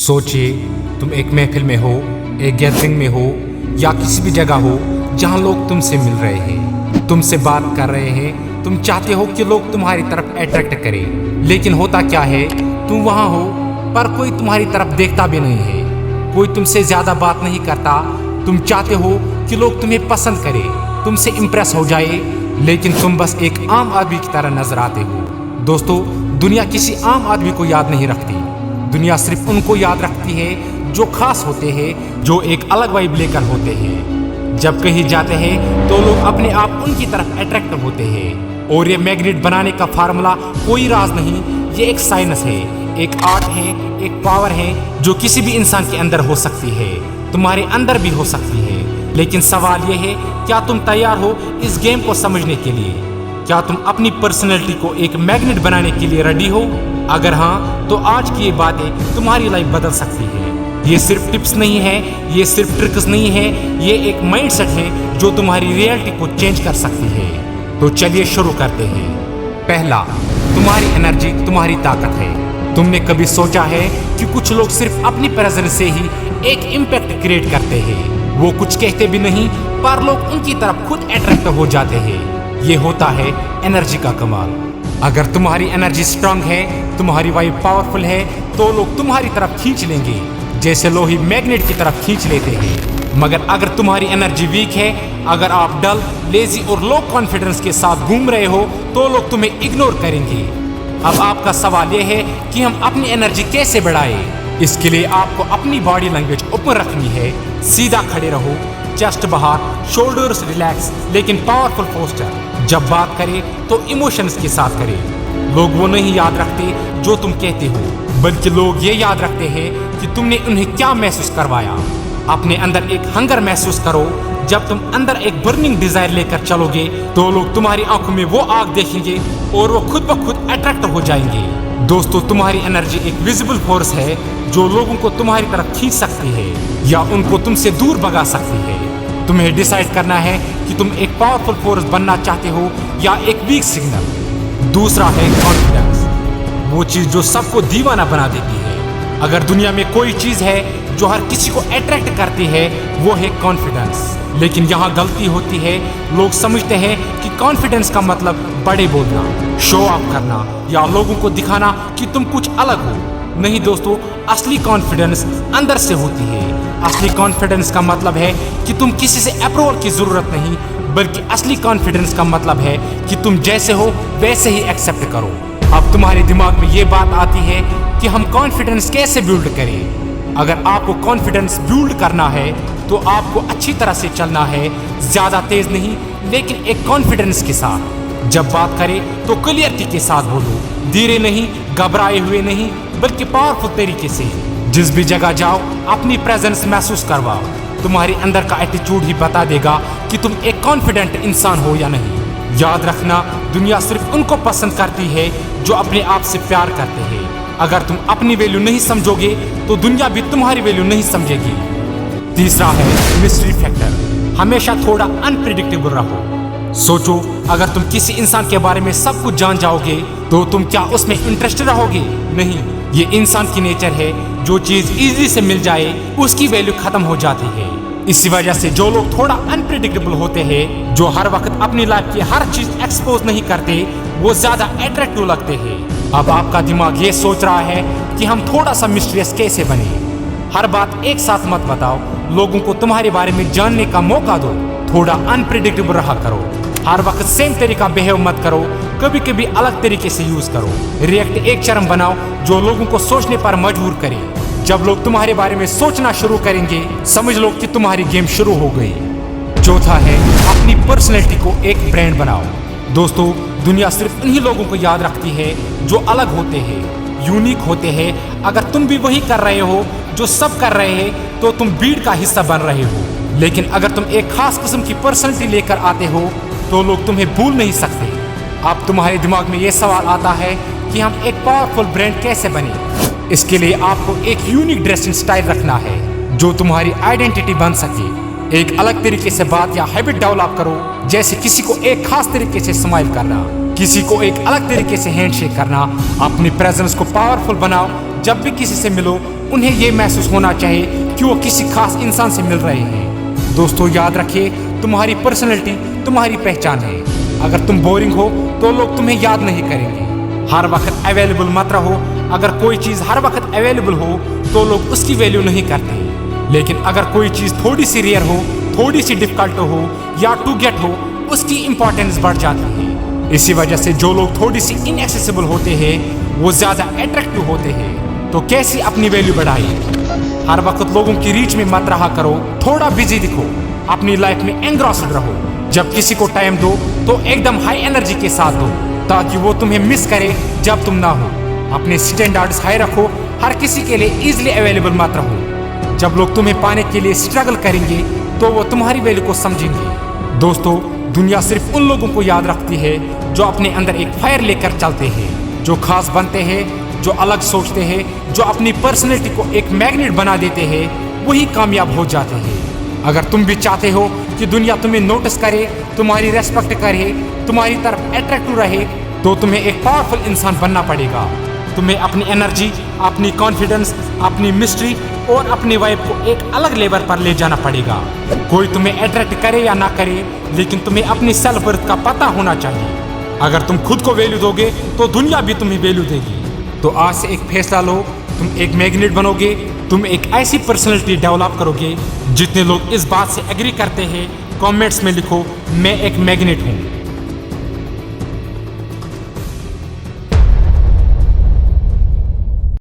सोचिए, तुम एक महफिल में हो, एक गैदरिंग में हो या किसी भी जगह हो जहां लोग तुमसे मिल रहे हैं, तुमसे बात कर रहे हैं। तुम चाहते हो कि लोग तुम्हारी तरफ अट्रैक्ट करें, लेकिन होता क्या है, तुम वहां हो पर कोई तुम्हारी तरफ देखता भी नहीं है, कोई तुमसे ज्यादा बात नहीं करता। तुम चाहते हो कि लोग तुम्हें पसंद करें, तुमसे इम्प्रेस हो जाए, लेकिन तुम बस एक आम आदमी की तरह नजर आते हो। दोस्तों, दुनिया किसी आम आदमी को याद नहीं रखती। दुनिया सिर्फ उनको याद रखती है जो खास होते हैं, जो एक अलग वाइब लेकर होते हैं। जब कहीं जाते हैं तो लोग अपने आप उनकी तरफ अट्रैक्ट होते हैं। और ये मैग्नेट बनाने का फार्मूला कोई राज नहीं, ये एक साइंस है, एक आर्ट है, एक पावर है जो किसी भी इंसान के अंदर हो सकती है, तुम्हारे अंदर भी हो सकती है। लेकिन सवाल ये है, क्या तुम तैयार हो इस गेम को समझने के लिए? क्या तुम अपनी पर्सनैलिटी को एक मैग्नेट बनाने के लिए रेडी हो? अगर हाँ, तो आज की ये बातें तुम्हारी लाइफ बदल सकती है। ये सिर्फ टिप्स नहीं है, ये सिर्फ ट्रिक्स नहीं है, ये एक माइंडसेट है जो तुम्हारी रियलिटी को चेंज कर सकती है। तो चलिए शुरू करते हैं। पहला, तुम्हारी एनर्जी तुम्हारी ताकत है। तुमने कभी सोचा है कि कुछ लोग सिर्फ अपनी प्रेजेंस से ही एक इम्पैक्ट क्रिएट करते हैं? वो कुछ कहते भी नहीं पर लोग उनकी तरफ खुद अट्रैक्ट हो जाते हैं। ये होता है एनर्जी का कमाल। अगर तुम्हारी एनर्जी स्ट्रांग है, तुम्हारी वाइब पावरफुल है, तो लोग तुम्हारी तरफ खींच लेंगे, जैसे लोही मैग्नेट की तरफ खींच लेते हैं। मगर अगर तुम्हारी एनर्जी वीक है, अगर आप डल, लेजी और लो कॉन्फिडेंस के साथ घूम रहे हो, तो लोग तुम्हें इग्नोर करेंगे। अब आपका सवाल यह है कि हम अपनी एनर्जी कैसे बढ़ाएं? इसके लिए आपको अपनी बॉडी लैंग्वेज ओपन रखनी है। सीधा खड़े रहो, चेस्ट बाहर, शोल्डर्स रिलैक्स, लेकिन पावरफुल पोस्चर। जब बात करें तो इमोशंस के साथ करें। लोग वो नहीं याद रखते जो तुम कहते हो, बल्कि लोग ये याद रखते हैं कि तुमने उन्हें क्या महसूस करवाया। अपने अंदर एक हंगर महसूस करो। जब तुम अंदर एक बर्निंग डिजायर लेकर चलोगे, तो लोग तुम्हारी आंखों में वो आग देखेंगे और वो खुद ब खुद अट्रैक्ट हो जाएंगे। दोस्तों, तुम्हारी एनर्जी एक विजिबल फोर्स है जो लोगों को तुम्हारी तरफ खींच सकती है या उनको तुमसे दूर भगा सकती है। तुम्हें डिसाइड करना है कि तुम एक पावरफुल फोर्स बनना चाहते हो या एक वीक सिग्नल। दूसरा है कॉन्फिडेंस, वो चीज जो सबको दीवाना बना देती है। अगर दुनिया में कोई चीज है जो हर किसी को अट्रैक्ट करती है, वो है कॉन्फिडेंस। लेकिन यहाँ गलती होती है। लोग समझते हैं कि कॉन्फिडेंस का मतलब बड़े बोलना, शो ऑफ करना या लोगों को दिखाना कि तुम कुछ अलग हो। नहीं दोस्तों, असली कॉन्फिडेंस अंदर से होती है। असली कॉन्फिडेंस का मतलब है कि तुम किसी से अप्रूवल की जरूरत नहीं, बल्कि असली कॉन्फिडेंस का मतलब है कि तुम जैसे हो वैसे ही एक्सेप्ट करो। अब तुम्हारे दिमाग में ये बात आती है कि हम कॉन्फिडेंस कैसे बिल्ड करें? अगर आपको कॉन्फिडेंस बिल्ड करना है तो आपको अच्छी तरह से चलना है, ज्यादा तेज नहीं, लेकिन एक कॉन्फिडेंस के साथ। जब बात करें तो क्लियरिटी के साथ बोलो, धीरे नहीं, घबराए हुए नहीं, बल्कि पावरफुल तरीके से। जिस भी जगह जाओ अपनी प्रेजेंस महसूस करवाओ। तुम्हारे अंदर का एटीट्यूड ही बता देगा कि तुम एक कॉन्फिडेंट इंसान हो या नहीं। याद रखना, दुनिया सिर्फ उनको पसंद करती है जो अपने आप से प्यार करते हैं। अगर तुम अपनी वैल्यू नहीं समझोगे तो दुनिया भी तुम्हारी वैल्यू नहीं समझेगी। तीसरा है मिस्ट्री फैक्टर, हमेशा थोड़ा अनप्रिडिक्टेबल रहो। सोचो, अगर तुम किसी इंसान के बारे में सब कुछ जान जाओगे तो तुम क्या उसमें इंटरेस्टेड रहोगे? नहीं, ये इंसान की नेचर है। जो चीज इजीली से मिल जाए उसकी वैल्यू खत्म हो जाती है। इसी वजह से जो लोग थोड़ा अनप्रिडिक्टेबल होते हैं, जो हर वक्त अपनी लाइफ की हर चीज एक्सपोज नहीं करते, वो ज्यादा अट्रैक्टिव लगते हैं। अब आपका दिमाग ये सोच रहा है कि हम थोड़ा सा मिस्टीरियस कैसे बने। हर बात एक साथ मत बताओ, लोगों को तुम्हारे बारे में जानने का मौका दो। थोड़ा अनप्रिडिक्टेबल रहा करो। हर वक्त सेम तरीका बिहेव मत करो, कभी कभी अलग तरीके से यूज करो। रिएक्ट एक चरम बनाओ जो लोगों को सोचने पर मजबूर करे। जब लोग तुम्हारे बारे में सोचना शुरू करेंगे, समझ लो कि तुम्हारी गेम शुरू हो गई। चौथा है अपनी पर्सनैलिटी को एक ब्रांड बनाओ। दोस्तों, दुनिया सिर्फ उन्हीं लोगों को याद रखती है जो अलग होते हैं, यूनिक होते हैं। अगर तुम भी वही कर रहे हो जो सब कर रहे हैं, तो तुम भीड़ का हिस्सा बन रहे हो। लेकिन अगर तुम एक खास किस्म की पर्सनैलिटी लेकर आते हो तो लोग तुम्हें भूल नहीं सकते। अब तुम्हारे दिमाग में ये सवाल आता है कि हम एक पावरफुल ब्रांड कैसे बने? इसके लिए आपको एक यूनिक ड्रेसिंग स्टाइल रखना है जो तुम्हारी आइडेंटिटी बन सके। एक अलग तरीके से बात या हैबिट डेवलप करो, जैसे किसी को एक खास तरीके से स्माइल करना, किसी को एक अलग तरीके से हैंडशेक करना। अपनी प्रेजेंस को पावरफुल बनाओ, जब भी किसी से मिलो उन्हें ये महसूस होना चाहिए कि वो किसी खास इंसान से मिल रहे हैं। दोस्तों याद रखिए, तुम्हारी पर्सनैलिटी तुम्हारी पहचान है। अगर तुम बोरिंग हो तो लोग तुम्हें याद नहीं करेंगे। हर वक्त अवेलेबल मत रहो। अगर कोई चीज़ हर वक्त अवेलेबल हो तो लोग उसकी वैल्यू नहीं करते, लेकिन अगर कोई चीज़ थोड़ी सी रेयर हो, थोड़ी सी डिफिकल्ट हो या टू गेट हो, उसकी इंपॉर्टेंस बढ़ जाती है। इसी वजह से जो लोग थोड़ी सी इनएक्सेसिबल होते हैं वो ज़्यादा अट्रैक्टिव होते हैं। तो कैसी अपनी वैल्यू बढ़ाइए। हर वक्त लोगों की रीच में मत रहा करो, थोड़ा बिजी दिखो, अपनी लाइफ में एंग्रॉस्ड रहो। जब किसी को टाइम दो तो एकदम हाई एनर्जी के साथ दो, ताकि वो तुम्हें मिस करे जब तुम ना हो। अपने स्टैंडर्ड्स हाई रखो, हर किसी के लिए इजीली अवेलेबल मत रहो। जब लोग तुम्हें पाने के लिए स्ट्रगल करेंगे तो वो तुम्हारी वैल्यू को समझेंगे। दोस्तों, दुनिया सिर्फ उन लोगों को याद रखती है जो अपने अंदर एक फायर लेकर चलते हैं, जो खास बनते हैं, जो अलग सोचते हैं, जो अपनी पर्सनैलिटी को एक मैग्नेट बना देते हैं, वही कामयाब हो जाते हैं। अगर तुम भी चाहते हो कि दुनिया तुम्हें नोटिस करे, तुम्हारी रेस्पेक्ट करे, तुम्हारी तरफ अट्रैक्टिव रहे, तो तुम्हें एक पावरफुल इंसान बनना पड़ेगा। तुम्हें अपनी एनर्जी, अपनी कॉन्फिडेंस, अपनी मिस्ट्री और अपनी वाइब को एक अलग लेवल पर ले जाना पड़ेगा। कोई तुम्हें अट्रैक्ट करे या ना करे, लेकिन तुम्हें अपनी सेल्फ वर्थ का पता होना चाहिए। अगर तुम खुद को वैल्यू दोगे तो दुनिया भी तुम्हें वैल्यू देगी। तो आज से एक फैसला लो, तुम एक मैग्नेट बनोगे। तुम एक ऐसी पर्सनैलिटी डेवलप करोगे। जितने लोग इस बात से एग्री करते हैं, कमेंट्स में लिखो, मैं एक मैग्नेट हूँ।